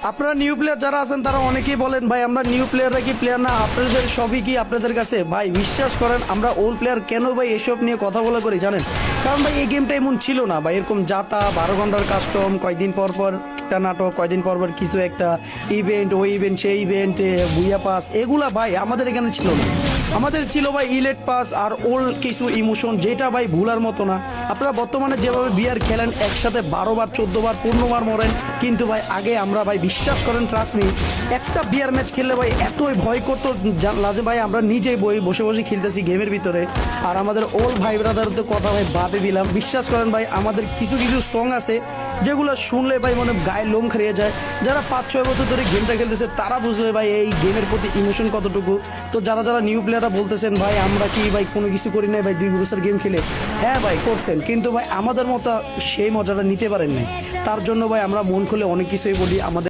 আপনারা new player যারা আছেন তারা অনেকেই বলেন ভাই আমরা নিউ প্লেয়াররা কি প্লেয়ার না, আপনাদের সবই কি আপনাদের কাছে? ভাই বিশ্বাস করেন আমরা ওল্ড প্লেয়ার কেন ভাই এসব নিয়ে কথা বলা করি জানেন? কারণ ভাই এই গেমটা এমন ছিল না ভাই, এরকম যাতা 12 ঘন্টার কাস্টম, কয়দিন পর পর একটা নাটক, কয়দিন পর পর কিছু একটা ইভেন্ট, ওই ইভেন্ট সেই ইভেন্টে বুইয়া পাস, এগুলা ভাই আমাদের এখানে ছিল না। আমাদের ছিল ভাই ইলেট পাস আর ওল্ড কিছু ইমোশন, যেটা ভাই ভুলার মতো না। আপনারা বর্তমানে যেভাবে বিয়ার খেলেন একসাথে 12 বার 14 বার 15 বার মরেন, কিন্তু ভাই আগে আমরা ভাই বিশ্বাস করেন ট্রাস্ট মি, একটা বিয়ার ম্যাচ খেললে ভাই এতই ভয় করতো লাজে ভাই আমরা নিজেই বসে বসে খেলতেছি গেমের ভিতরে। আর আমাদের ওল্ড ভাই ব্রাদারদের কথা ভাই বাদে দিলাম, বিশ্বাস করেন ভাই আমাদের কিছু কিছু সং আছে যেগুলো শুনলে ভাই মনে গায়ে লোম খেয়ে যায়। যারা 5-6 বছর ধরে গেমটা খেলতেছে তারা বুঝবে ভাই এই গেমের প্রতি ইমোশন কতটুকু। তো যারা যারা নিউ প্লেয়াররা বলতেছেন ভাই আমরা কি ভাই কোনো কিছু করি নাই ভাই 2 বছর গেম খেলে, হ্যাঁ ভাই করছেন, কিন্তু ভাই আমাদের মতো সেই মজাটা নিতে পারেন নাই। তার জন্য ভাই আমরা মন খুলে অনেক কিছুই বলি। আমাদের